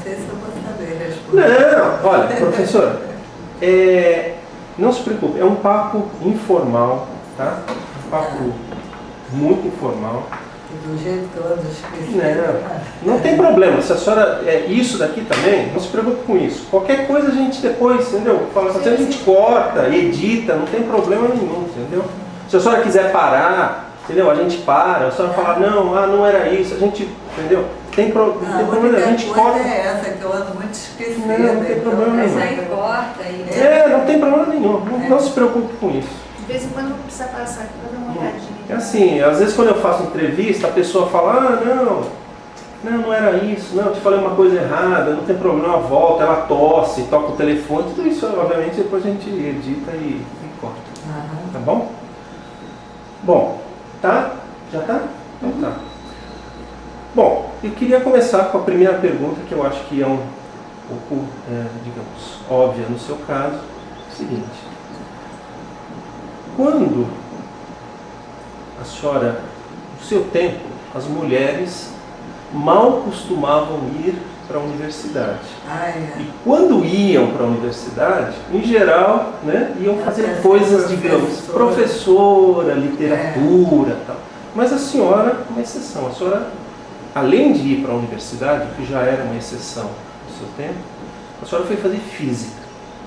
sei se eu vou saber responder. Não, olha, professora, não se preocupe, é um papo informal, tá? Um papo muito informal. Do jeito que eu ando esquecendo. Não tem problema, se a senhora isso daqui também, não se preocupe com isso. Qualquer coisa a gente depois, entendeu? Fala assim, a gente corta, edita, não tem problema nenhum, entendeu? Se a senhora quiser parar, entendeu? A gente para, a senhora falar, não era isso, a gente, entendeu? Tem problema, a gente corta. É essa que eu ando muito esquecida. Não tem problema nenhum. Mas aí corta e... Não tem problema nenhum, não se preocupe com isso. De vez em quando eu vou precisar passar aqui para dar uma olhadinha. É assim, às vezes quando eu faço entrevista, a pessoa fala, não era isso, não, eu te falei uma coisa errada, não tem problema, ela volta, ela tosse, toca o telefone, tudo isso, obviamente, depois a gente edita e corta. Tá bom? Bom, tá? Já tá? Então tá. Bom, eu queria começar com a primeira pergunta, que eu acho que é um pouco, digamos, óbvia no seu caso. É o seguinte: quando a senhora, no seu tempo, as mulheres mal costumavam ir para a universidade. E quando iam para a universidade, em geral, né, iam fazer coisas, digamos, professora, literatura, tal. Mas a senhora, uma exceção, a senhora, além de ir para a universidade, que já era uma exceção no seu tempo, a senhora foi fazer física.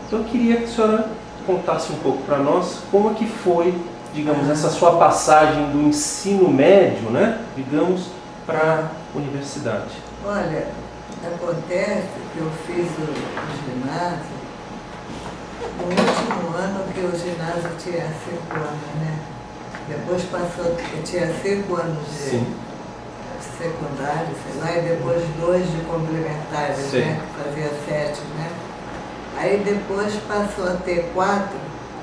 Então eu queria que a senhora contasse um pouco para nós como é que foi, digamos, essa sua passagem do ensino médio, né, digamos, para a universidade. Olha, acontece que eu fiz o ginásio no último ano, que o ginásio tinha 5 anos, né? Depois passou, eu tinha 5 anos de secundário, sei lá, e depois 2 de complementares, né? Fazia 7, né? Aí depois passou a ter 4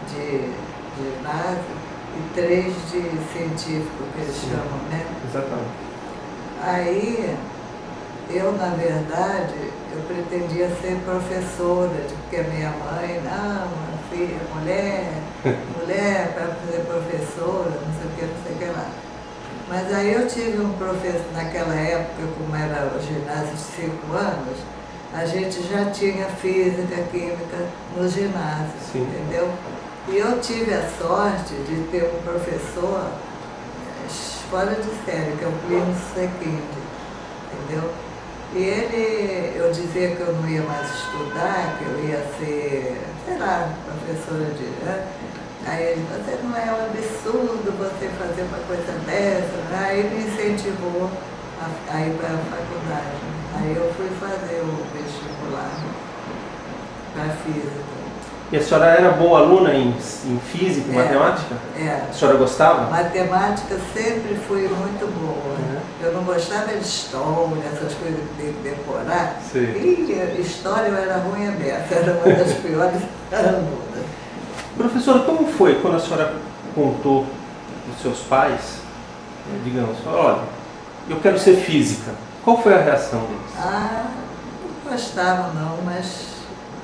de ginásio e 3 de científico, que eles chamam, né? Exatamente. Aí, eu, na verdade, eu pretendia ser professora, porque a minha mãe, não, filha, mulher para ser professora, não sei o que lá. Mas aí eu tive um professor, naquela época, como era o ginásio de 5 anos, a gente já tinha física, química no ginásio, entendeu? E eu tive a sorte de ter um professor fora de série, que é o Plínio Sequinde, entendeu? E ele, eu dizia que eu não ia mais estudar, que eu ia ser, sei lá, professora de... Aí ele, você não é um absurdo você fazer uma coisa dessa, aí me incentivou a ir para a faculdade. Aí eu fui fazer o vestibular para física. E a senhora era boa aluna em física e matemática? A senhora gostava? Matemática sempre fui muito boa. Eu não gostava de história, essas coisas de decorar. E história eu era ruim a beça, era uma das piores alunas. Professora, como foi quando a senhora contou aos seus pais, digamos, olha, eu quero ser física? Qual foi a reação deles? Não gostavam não, mas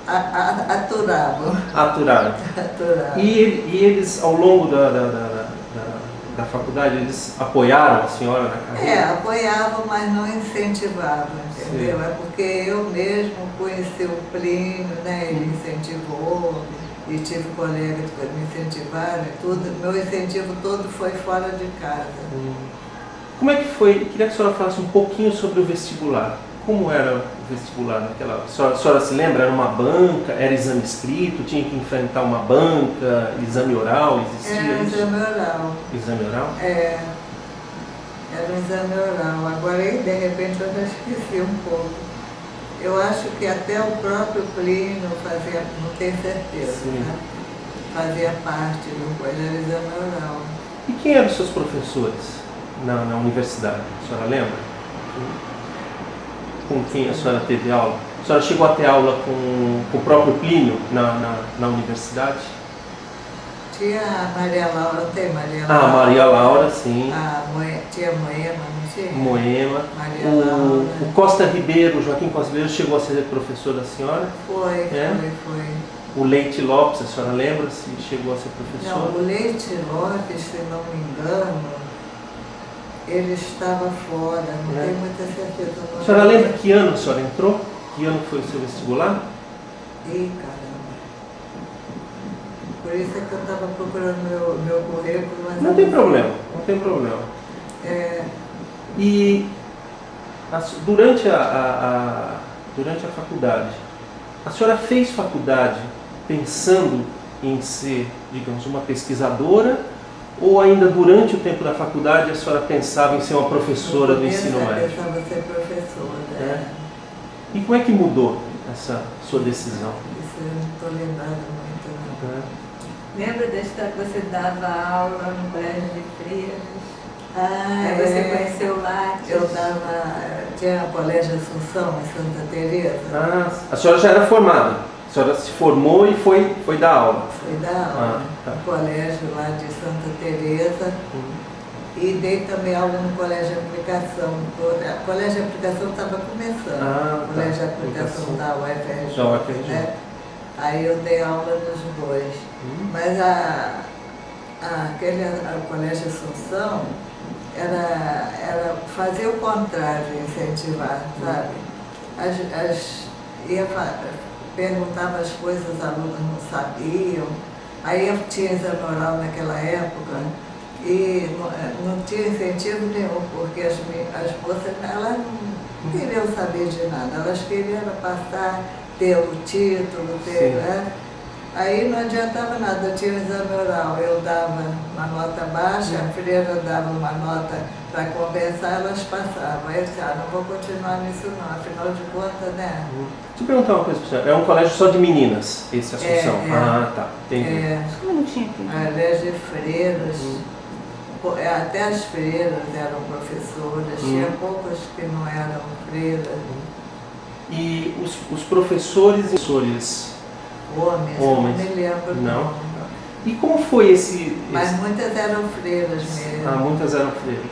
aturavam. Aturaram. E eles, ao longo da faculdade, eles apoiaram a senhora na carreira? Apoiavam, mas não incentivavam, entendeu? É porque eu mesmo conheci o Plínio, né? Ele incentivou, e tive colegas que me incentivaram, tudo. Meu incentivo todo foi fora de casa. Como é que foi? Queria que a senhora falasse um pouquinho sobre o vestibular. Como era o vestibular naquela... A senhora se lembra? Era uma banca? Era exame escrito? Tinha que enfrentar uma banca? Exame oral? Existia isso? Exame oral. Exame oral? Era um exame oral. Agora, aí, de repente, eu já esqueci um pouco. Eu acho que até o próprio Plínio fazia, não tenho certeza, né? Fazia parte do coisa, era exame oral. E quem eram os seus professores na universidade? A senhora lembra? Com quem a senhora teve aula? A senhora chegou a ter aula com o próprio Plínio na universidade? Tinha a Maria Laura, tem Maria Laura. Maria Laura, sim. Tinha Moema, não tinha? Moema. Maria Laura. O Costa Ribeiro, Joaquim Costa Ribeiro, chegou a ser professor da senhora? Foi. O Leite Lopes, a senhora lembra se chegou a ser professor? Não, o Leite Lopes, se não me engano, ele estava fora, não tenho muita certeza. A senhora lembra que ano a senhora entrou? Que ano foi o seu vestibular? Ih, caramba. Por isso é que eu estava procurando meu currículo. Mas não tem problema, não tem problema. E durante a faculdade, a senhora fez faculdade pensando em ser, digamos, uma pesquisadora, ou ainda durante o tempo da faculdade a senhora pensava em ser uma professora do ensino médio? Eu pensava em ser professora. E como é que mudou essa sua decisão? Isso eu não estou lembrando muito, não. Lembra da história que você dava aula no colégio de freiras? Aí você conheceu lá? Tinha o Colégio Assunção, em Santa Teresa. A senhora já era formada? A senhora se formou e foi dar aula? Foi dar aula no colégio lá de Santa Teresa. E dei também aula no Colégio de Aplicação. O Colégio de Aplicação estava começando. O Colégio de Aplicação da UFRJ. Né? Aí eu dei aula nos dois. Mas o Colégio Assunção era fazer o contrário, incentivar, sabe? Perguntava as coisas, os alunos não sabiam. Aí eu tinha exame oral naquela época e não tinha incentivo nenhum, porque as moças elas não queriam saber de nada, elas queriam passar, ter o título, né? Aí não adiantava nada, eu tinha o exame oral, eu dava uma nota baixa, a freira dava uma nota para compensar, elas passavam. Aí eu disse, não vou continuar nisso não, afinal de contas, né? Deixa eu perguntar uma coisa para você, é um colégio só de meninas, esse Assunção? Tá, entendi. Não tinha aqui. Colégio de freiras, até as freiras eram professoras, tinha poucas que não eram freiras. E os professores e homens, não me lembro. Não. E como foi esse... Mas muitas eram freiras mesmo. Muitas eram freiras.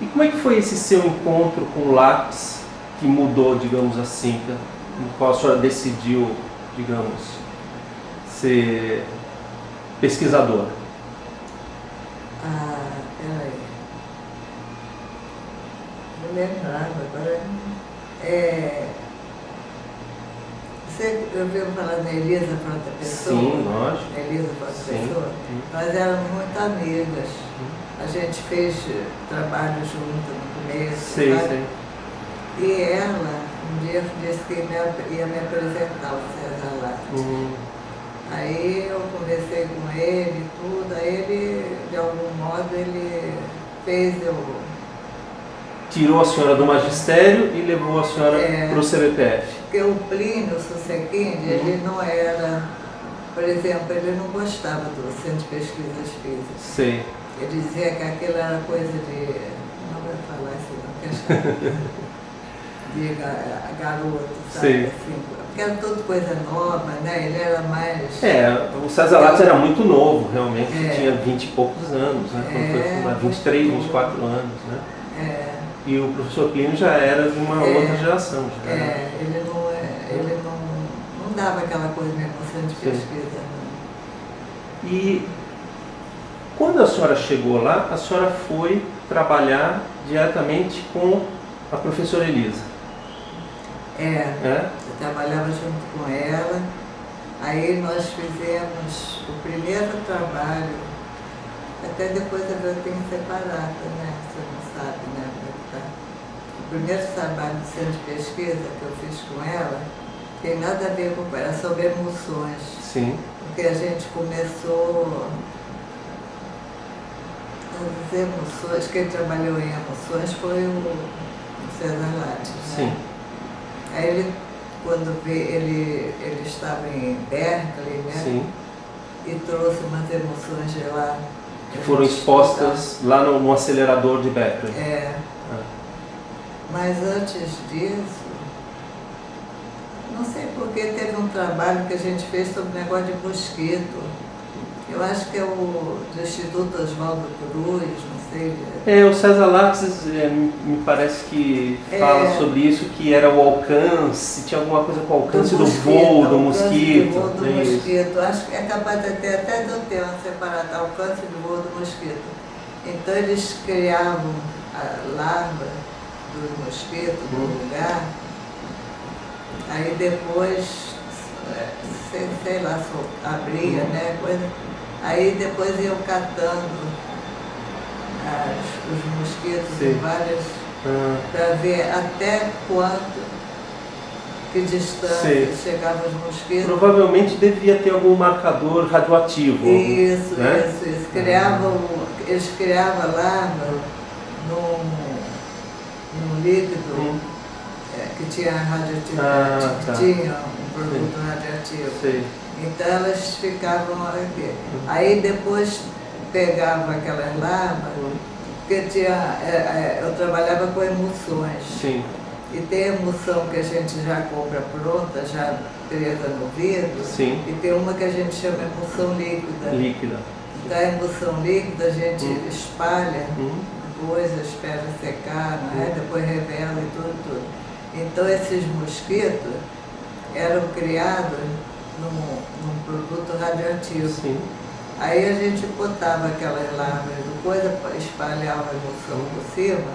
E como é que foi esse seu encontro com o lápis que mudou, digamos assim, no qual a senhora decidiu, digamos, ser pesquisadora? Peraí. Não lembrava agora. Você ouviu falar da Elisa Frota Pessoa? Sim, lógico. Elisa Frota Pessoa? Nós éramos muito amigas. A gente fez trabalho junto no começo. Sei. E ela, um dia, disse que ia me apresentar o César Lattes. Aí eu conversei com ele e tudo. Aí ele, de algum modo, ele fez tirou a senhora do magistério e levou a senhora para o CBPF. Porque o Plínio Susequinde, ele não era, por exemplo, ele não gostava do Centro de Pesquisas Físicas. Sei. Ele dizia que aquilo era coisa de, não vou falar isso não, de garoto, sabe? Sei. Assim, porque era tudo coisa nova, né? Ele era mais... o César Lattes era muito novo, realmente, tinha 20 e poucos anos, né? Quando foi fundado, 23, 24 anos, né? E o professor Plínio já era de uma outra geração. Já, né? Ele não dava aquela coisa mesmo, centro de pesquisa. Não. E quando a senhora chegou lá, a senhora foi trabalhar diretamente com a professora Elisa. Eu trabalhava junto com ela, aí nós fizemos o primeiro trabalho, até depois eu tenho separado, né? Você não sabe, né? O primeiro trabalho do centro de pesquisa que eu fiz com ela tem nada a ver com... era sobre emoções. Sim. Porque a gente começou as emoções, quem trabalhou em emoções foi o César Lattes, né? Sim. Aí ele, quando ele estava em Berkeley, né? Sim. E trouxe umas emoções de lá. Que foram expostas lá no acelerador de Berkeley. Mas antes disso, não sei porque teve um trabalho que a gente fez sobre o negócio de mosquito. Eu acho que é o do Instituto Oswaldo Cruz, não sei. O César Lattes me parece que fala sobre isso, que era o alcance, tinha alguma coisa com o alcance do voo do mosquito. Do voo do mosquito. Acho que é capaz até de eu ter uma separada, alcance do voo do mosquito. Então eles criavam a larva do mosquito no lugar Aí depois, sei lá, abria, né? Coisa. Aí depois iam catando os mosquitos em várias, para ver até quanto, que distância chegavam os mosquitos. Provavelmente devia ter algum marcador radioativo. Isso, né? isso. Eles criavam lá num líquido que tinha radioatividade, tinha um produto radioativo. Sei. Então elas ficavam aqui. Aí depois pegava aquelas larvas, porque eu trabalhava com emulsões. Sim. E tem emulsão que a gente já compra pronta, já presa no vidro. Sim. E tem uma que a gente chama emulsão líquida. Líquida. Da emulsão líquida a gente espalha, depois espera secar, não é? Depois revela e tudo. Então esses mosquitos eram criados num produto radioativo. Sim. Aí a gente botava aquelas larvas do coisa, espalhava a emulsão por cima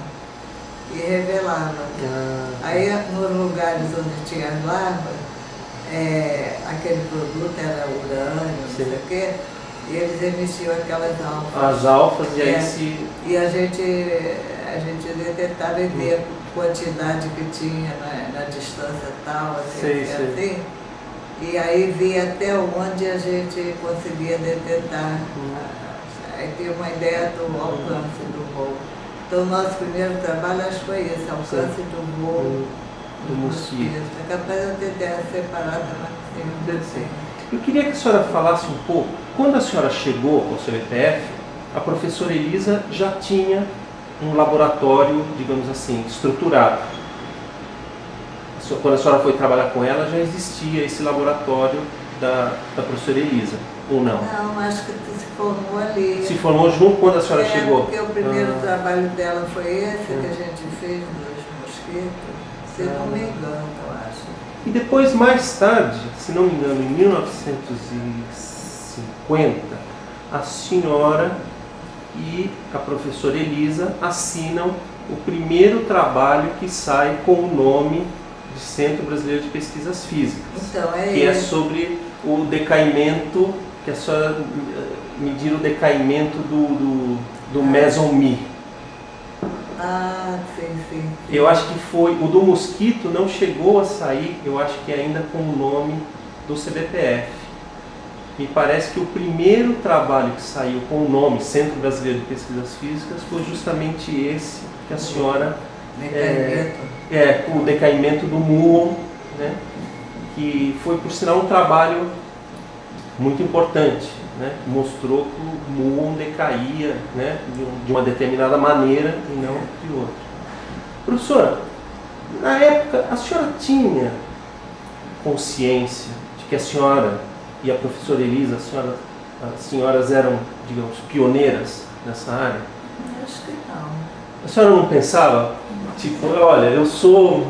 e revelava. Aí nos lugares onde tinha as larvas, aquele produto era urânio, não sei o quê, e eles emitiam aquelas alfas. As alfas e aí E a gente detectava e via a quantidade que tinha na distância tal, assim. E aí via até onde a gente conseguia detectar. Aí tem uma ideia do alcance do voo. Então, o nosso primeiro trabalho, acho que foi esse, alcance do voo do mosquito. É capaz de eu ter ideia separada, mas sim. Eu queria que a senhora falasse um pouco, quando a senhora chegou ao CBPF, a professora Elisa já tinha um laboratório, digamos assim, estruturado. Quando a senhora foi trabalhar com ela, já existia esse laboratório da professora Elisa, ou não? Não, acho que se formou ali. Se formou junto quando a senhora chegou? Porque o primeiro trabalho dela foi esse que a gente fez dos mosquitos, se não me engano, eu acho. E depois, mais tarde, se não me engano, em 1950, a senhora e a professora Elisa assinam o primeiro trabalho que sai com o nome de Centro Brasileiro de Pesquisas Físicas, então, que é sobre o decaimento, que a senhora mediu o decaimento do meson-mi. Sim. Eu acho que foi, o do mosquito não chegou a sair, eu acho que ainda com o nome do CBPF. Me parece que o primeiro trabalho que saiu com o nome Centro Brasileiro de Pesquisas Físicas foi justamente esse que a senhora... com o decaimento do muon, né? Que foi, por sinal, um trabalho muito importante, né? Mostrou que o muon decaía, né? de uma determinada maneira e não de outra. Professora, na época, a senhora tinha consciência de que a senhora e a professora Elisa, as senhoras eram, digamos, pioneiras nessa área? Acho que não. A senhora não pensava, tipo, olha, eu sou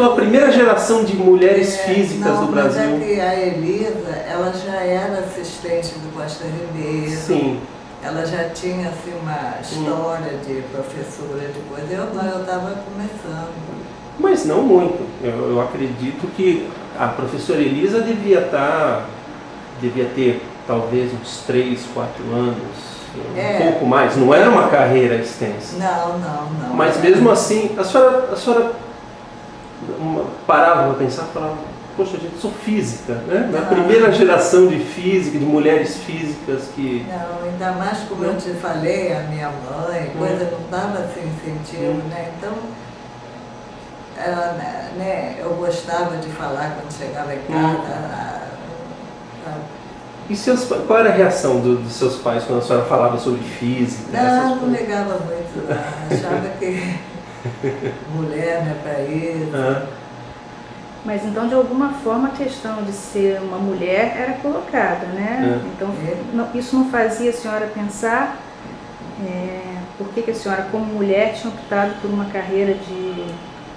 a primeira geração de mulheres físicas do Brasil. Mas é que a Elisa, ela já era assistente do Costa Ribeiro. Sim. Ela já tinha, assim, uma história de professora de coisa. Eu estava começando. Mas não muito. Eu acredito que a professora Elisa devia ter talvez uns 3, 4 anos. Um pouco mais, não era uma carreira extensa. Não. Mas mesmo assim, a senhora parava para pensar e falava, poxa, gente, eu sou física, né? A primeira geração de física, de mulheres físicas que... Não, ainda mais como eu te falei, a minha mãe, coisa não dava assim incentivo, né? Então, eu gostava de falar quando chegava em casa. E qual era a reação dos seus pais quando a senhora falava sobre física? Não ligava muito, não. Achava que mulher não é para isso. Mas então, de alguma forma, a questão de ser uma mulher era colocada, né? Então, isso não fazia a senhora pensar por que a senhora, como mulher, tinha optado por uma carreira de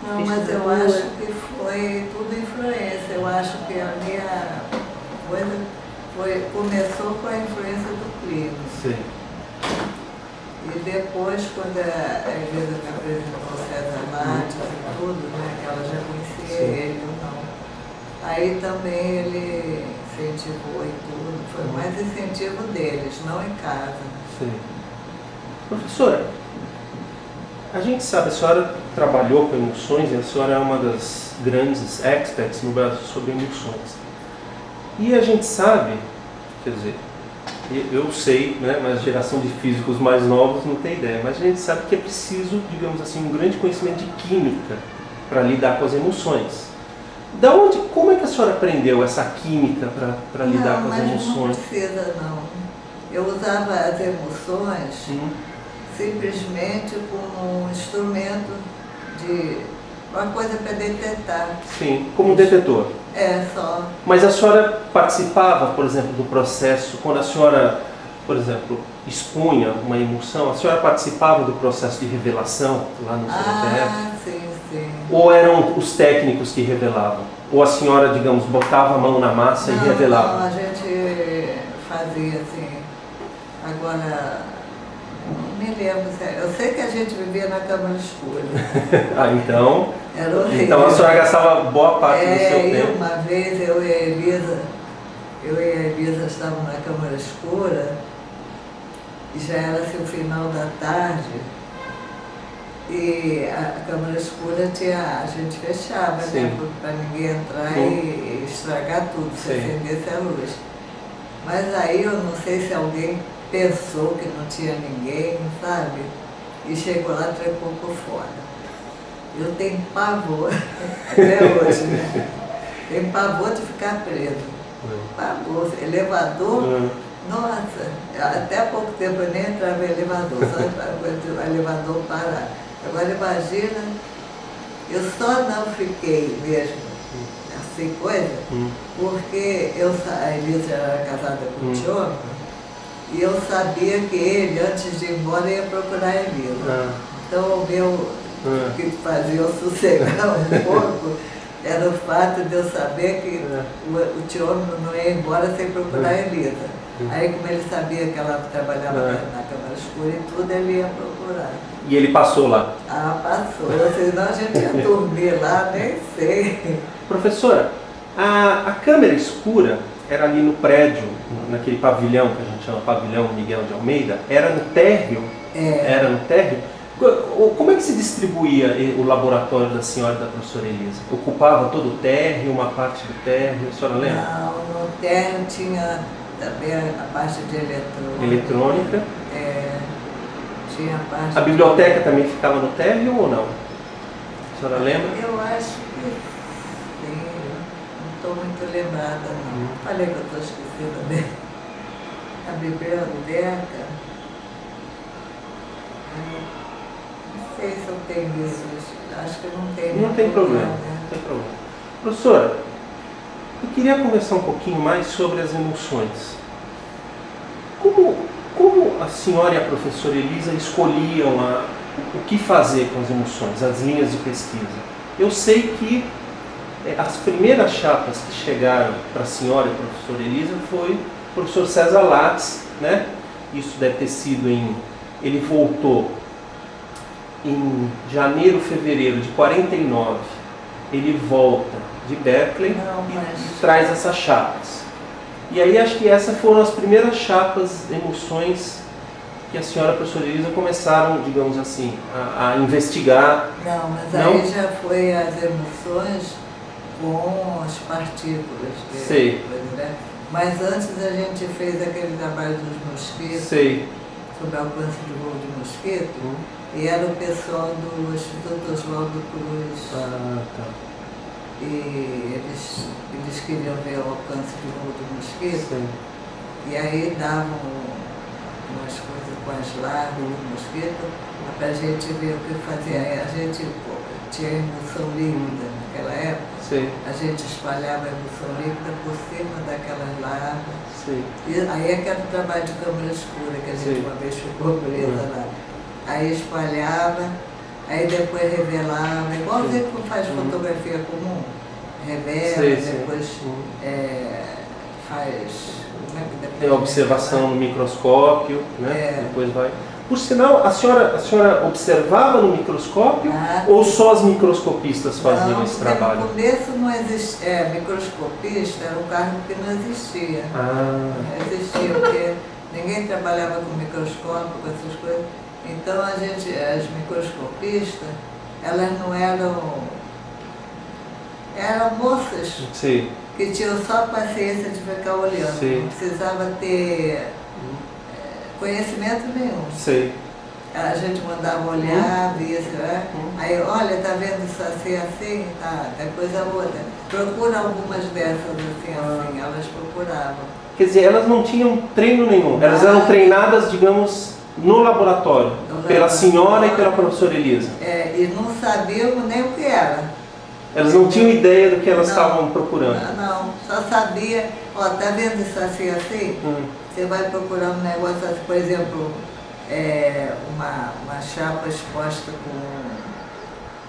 Não, mas eu acho que foi tudo influência. Eu acho que a minha coisa começou com a influência do clima. Sim. E depois, quando a Elisa me apresentou o César Matos e tudo, né, que ela já conhecia ele ou não. Aí também ele incentivou e tudo, foi mais incentivo deles, não em casa. Sim. Professora, a gente sabe, a senhora trabalhou com emoções e a senhora é uma das grandes experts no Brasil sobre emoções. E a gente sabe, quer dizer, eu sei, né, mas a geração de físicos mais novos não tem ideia, mas a gente sabe que é preciso, digamos assim, um grande conhecimento de química para lidar com as emoções. Da onde, como é que a senhora aprendeu essa química para lidar com as emoções? Não precisa, não. Eu usava as emoções simplesmente como um instrumento de uma coisa para detectar. Sim, como um detetor. É, só. Mas a senhora participava, por exemplo, do processo, quando a senhora, por exemplo, expunha uma emoção, a senhora participava do processo de revelação lá no CNPF? Ah, sim, sim. Ou eram os técnicos que revelavam? Ou a senhora, digamos, botava a mão na massa e revelava? Não, a gente fazia assim. Agora, não me lembro. Eu sei que a gente vivia na câmara escura. Ah, então. Era horrível. Então a senhora gastava boa parte do seu tempo. Uma vez eu e a Elisa estávamos na câmara escura e já era assim, o final da tarde. E a câmara escura a gente fechava, né, para ninguém entrar e estragar tudo, se acendesse a luz. Mas aí eu não sei se alguém pensou que não tinha ninguém, sabe? E chegou lá, trancou por fora. Eu tenho pavor, até hoje, né? Tenho pavor de ficar preso. Pavor. Elevador, nossa, até há pouco tempo eu nem entrava em elevador, só o elevador parar. Agora imagina, eu só não fiquei mesmo assim, coisa, porque a Elisa era casada com o Tio, e eu sabia que ele, antes de ir embora, ia procurar a Elisa. Então o meu, que fazia eu sossegar um pouco, era o fato de eu saber que o Tio não ia embora sem procurar a Elisa. Aí, como ele sabia que ela trabalhava na câmara escura e tudo, ele ia procurar. E ele passou lá? Ah, passou. Senão a gente ia dormir lá, nem sei. Professora, a câmara escura era ali no prédio, naquele pavilhão que a gente chama Pavilhão Miguel de Almeida, era no térreo? Era no térreo? Como é que se distribuía o laboratório da senhora e da professora Elisa? Ocupava todo o térreo, uma parte do térreo, a senhora lembra? Não, no térreo tinha também a parte de eletrônica. Eletrônica? Tinha a parte... A biblioteca também ficava no térreo ou não? A senhora lembra? Eu acho que sim, não estou muito lembrada não. Falei que eu estou esquecida dele. A biblioteca... Não sei se eu tenho isso, acho que não tem. Não tem problema, não tem problema. Professora, eu queria conversar um pouquinho mais sobre as emoções. Como a senhora e a professora Elisa escolhiam o que fazer com as emoções, as linhas de pesquisa? Eu sei que as primeiras chapas que chegaram para a senhora e a professora Elisa foi o professor César Lattes, né? Isso deve ter sido ele voltou em janeiro, fevereiro de 49. Ele volta de Berkeley e traz essas chapas. E aí acho que essas foram as primeiras chapas, emoções, que a senhora e a professora Elisa começaram, digamos assim, a investigar. Não, mas aí já foi as emoções com as partículas. Sei. Né? Mas antes a gente fez aquele trabalho dos mosquitos. Sei. Sobre o alcance de voo de mosquito. E era o pessoal do Instituto Oswaldo Cruz. Ah, tá. E eles queriam ver o alcance de voo do mosquito. Sim. E aí davam umas coisas com as larvas do mosquito para a gente ver o que fazer. Aí a gente tinha emulsão líquida naquela época. Sim. A gente espalhava a emulsão líquida por cima daquelas larvas. Sim. E aí é que era o trabalho de câmara escura, que a gente uma vez ficou presa lá. Aí espalhava, aí depois revelava, igualzinho que faz fotografia comum. Revela, depois faz... Tem observação no microscópio, né? Depois vai... Por sinal, a senhora observava no microscópio ou só as microscopistas faziam esse trabalho? No começo não existia, microscopista era um cargo que não existia. Não existia, porque ninguém trabalhava com microscópio, com essas coisas. Então as microscopistas, elas não eram moças. Sim. Que tinham só paciência de ficar olhando. Sim. Não precisava ter conhecimento nenhum. Sim. A gente mandava olhar, via, aí, olha, tá vendo isso assim, tá, é coisa outra. Procura algumas dessas assim, elas procuravam. Quer dizer, elas não tinham treino nenhum, elas eram treinadas, digamos, no laboratório, pela senhora e pela professora Elisa. E não sabiam nem o que era. Elas não tinham ideia do que elas estavam procurando? Não, só sabia, ó, tá vendo isso assim? Você vai procurar um negócio assim, por exemplo, uma chapa exposta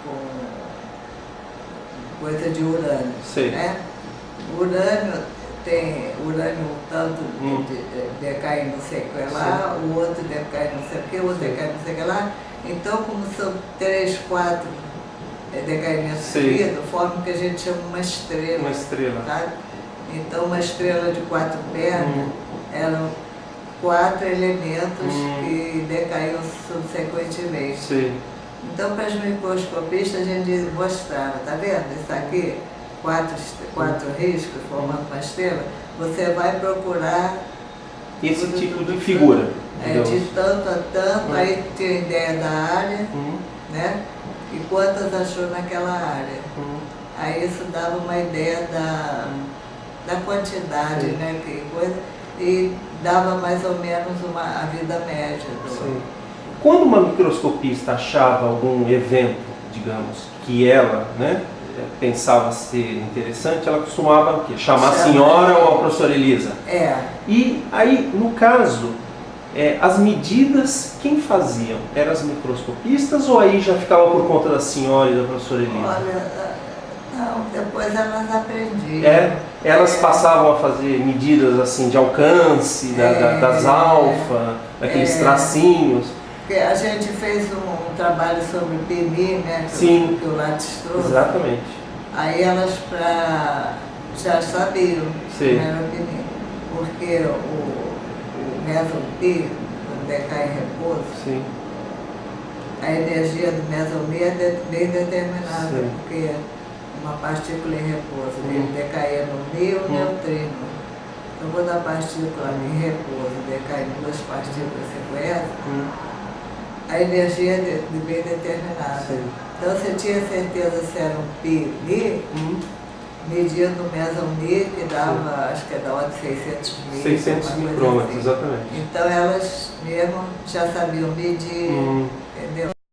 com coisa de urânio. Sim. Né? Urânio tem urânio tanto decai não sei o que lá, o outro decai não sei o que, o outro decai não sei o que lá. Então, como são 3, 4 decaimentos seguidos, forma que a gente chama uma estrela. Uma estrela. Tá? Então, uma estrela de 4 pernas eram 4 elementos que decaíam subsequentemente. Sim. Então, para os microscopistas, a gente mostrava, tá vendo? Isso aqui, 4 riscos formando uma estrela, você vai procurar esse tipo de figura. De tanto a tanto, aí tem ideia da área, né? E quantas achou naquela área. Aí isso dava uma ideia da quantidade, né? Que coisa, e dava mais ou menos a vida média. Quando uma microscopista achava algum evento, digamos, que ela, né, pensava ser interessante, ela costumava chamar a senhora ou a professora Elisa. E aí, no caso, as medidas, quem faziam? Eram as microscopistas ou aí já ficava por conta da senhora e da professora Elisa? Olha, não, depois elas aprendiam. Elas passavam a fazer medidas assim de alcance, das alfa, daqueles tracinhos. Porque a gente fez um trabalho sobre PMI, né? Que o Lattes trouxe. Exatamente. Aí elas já sabiam que era o PMI. Porque o meso-pi, quando decai em repouso, a energia do meso-pi é bem determinada, porque uma partícula em repouso, ele decaía no mi ou neutrino. Então, quando a partícula em repouso decai em 2 partículas sequências, a energia é bem determinada. Então, você tinha certeza se era um pi-mi, medindo o meso-mi, que dava, acho que é da ordem de 600 mil. 600 micrômetros, exatamente. Então, elas mesmo já sabiam medir, entendeu?